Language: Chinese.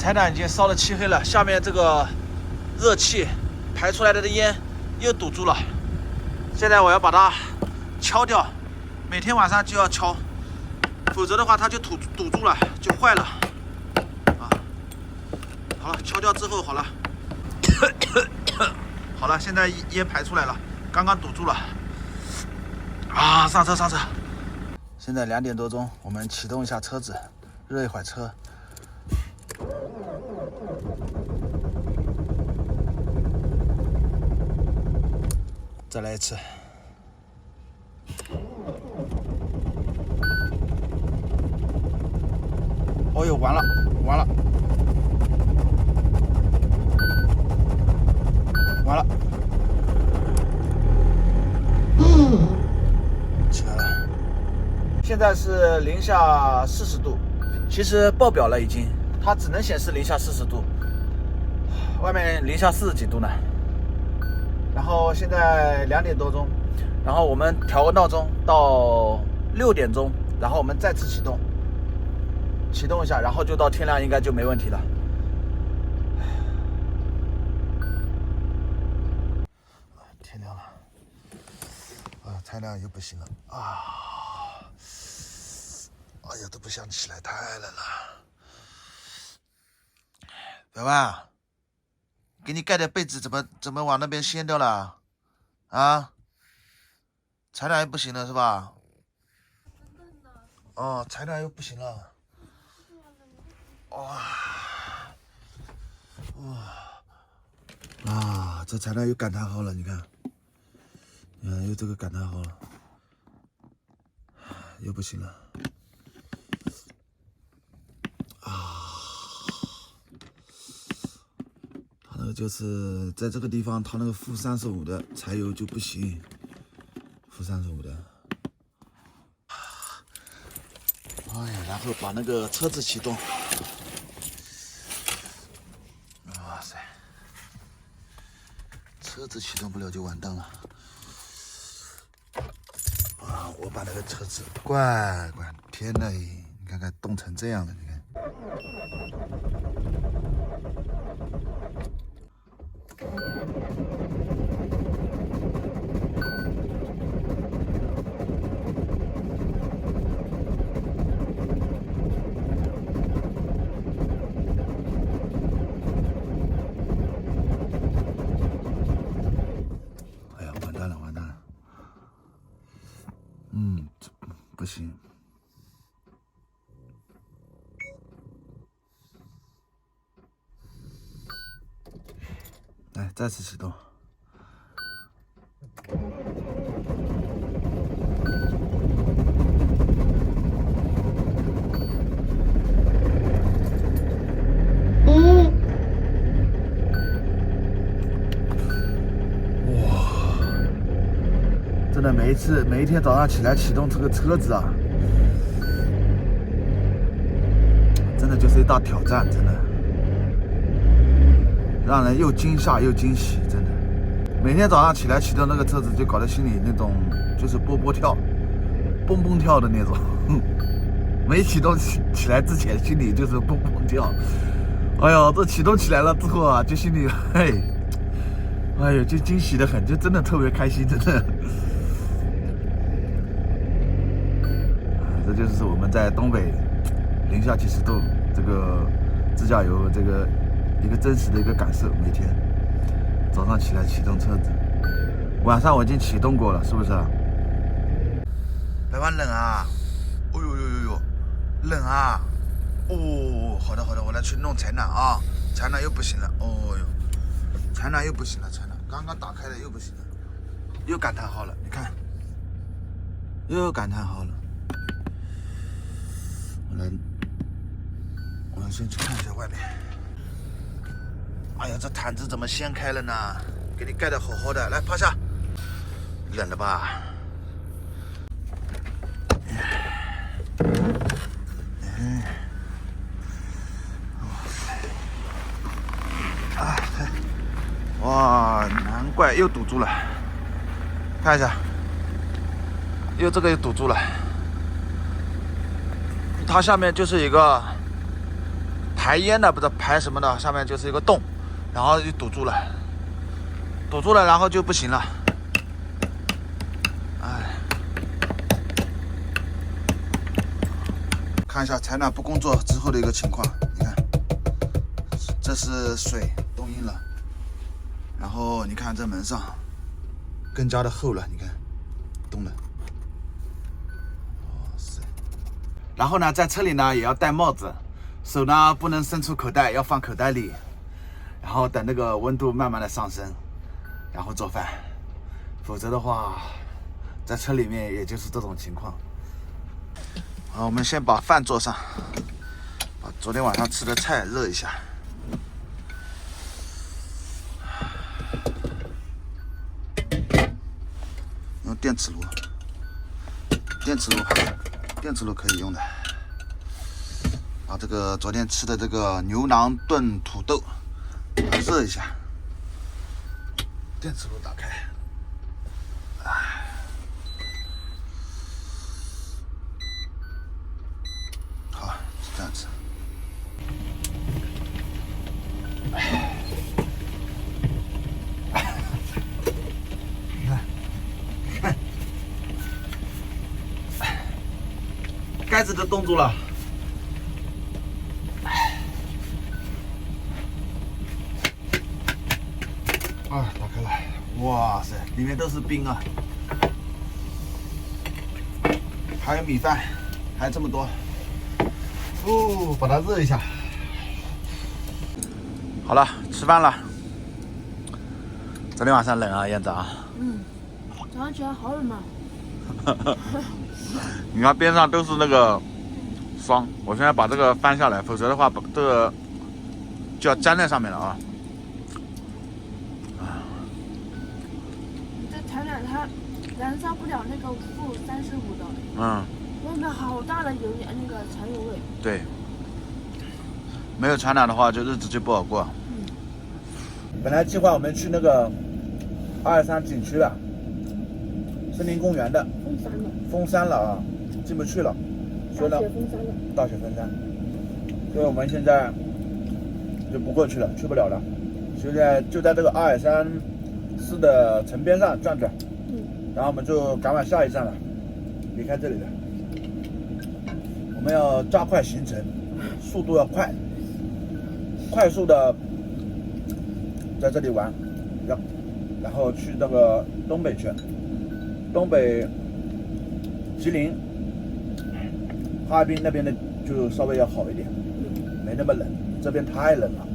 柴燃已经烧得漆黑了，下面这个热气排出来的烟又堵住了。现在我要把它敲掉，每天晚上就要敲，否则的话它就堵住了，就坏了。啊，好了，敲掉之后好了，好了，现在烟排出来了，刚刚堵住了。啊，上车上车！现在2点多钟，我们启动一下车子，热一会儿车。再来一次。哦呦，完了完了完了！起来了。现在是零下40度，其实爆表了已经，它只能显示零下40度，外面零下40几度呢。然后现在2点多钟，然后我们调个闹钟到6点钟，然后我们再次启动一下，然后就到天亮应该就没问题了。天亮了，啊，太亮又不行了啊！哎呀，都不想起来，太冷了。百万，给你盖的被子怎么往那边掀掉了？啊？柴燃又不行了是吧？哦，柴燃又不行了。哇！哇！啊，这柴燃又感叹号了，你看，又这个感叹号了，又不行了。它那个就是在这个地方，它那个负35的柴油就不行，负35的。哎呀，然后把那个车子启动。哇塞，车子启动不了就完蛋了。啊，我把那个车子关，天呐，你看看冻成这样了，你看。不行，来再次启动。真的每一天早上起来启动这个车子啊，真的就是一大挑战，真的让人又惊吓又惊喜，真的。每天早上起来启动那个车子，就搞得心里那种就是蹦蹦跳的那种。没启动起来之前，心里就是蹦蹦跳。哎呦，这启动起来了之后啊，就心里哎呦，就惊喜的很，就真的特别开心，真的。这就是我们在东北零下几十度这个自驾游这个一个真实的一个感受。每天早上起来启动车子，晚上我已经启动过了，是不是？百万冷啊！哦呦，冷啊！哦，好的，我来去弄柴燃啊！柴燃又不行了，哦呦，柴燃又不行了，柴燃刚刚打开的又不行了，又感叹号了，你看，又感叹号了。我先去看一下外面。哎呀，这毯子怎么掀开了呢？给你盖得好好的，来趴下。冷了吧？哇，难怪又堵住了。看一下，这个又堵住了。它下面就是一个排烟的，不知道排什么的，上面就是一个洞，然后就堵住了，然后就不行了。哎，看一下采暖不工作之后的一个情况，你看，这是水冻硬了，然后你看这门上更加的厚了，你看冻了。哇塞！然后呢，在车里呢也要戴帽子，手呢不能伸出口袋，要放口袋里，然后等那个温度慢慢的上升，然后做饭，否则的话，在车里面也就是这种情况。好，我们先把饭做上，把昨天晚上吃的菜热一下。用电磁炉，电磁炉可以用的。把这个昨天吃的这个牛腩炖土豆把它热一下，电磁炉打开，好，是这样子。盖子都冻住了。啊，打开了，哇塞，里面都是冰啊！还有米饭，还有这么多。哦，把它热一下。好了，吃饭了。昨天晚上冷啊，燕子啊。早上起来好冷啊。你看边上都是那个霜，我现在把这个翻下来，否则的话，这个就要粘在上面了啊。这产卵它燃烧不了那个-35的。外面好大的油那个柴油味。对，没有产卵的话，就日子就不好过。本来计划我们去那个223景区的，森林公园的。封山了啊，进不去了，所以呢，大雪封山，所以我们现在就不过去了，去不了了。现在就在这个223的城边上转转，然后我们就赶往下一站了，离开这里了。我们要加快行程，速度要快，快速的在这里玩，然后去那个东北去，东北。吉林、哈尔滨那边的就稍微要好一点，没那么冷，这边太冷了。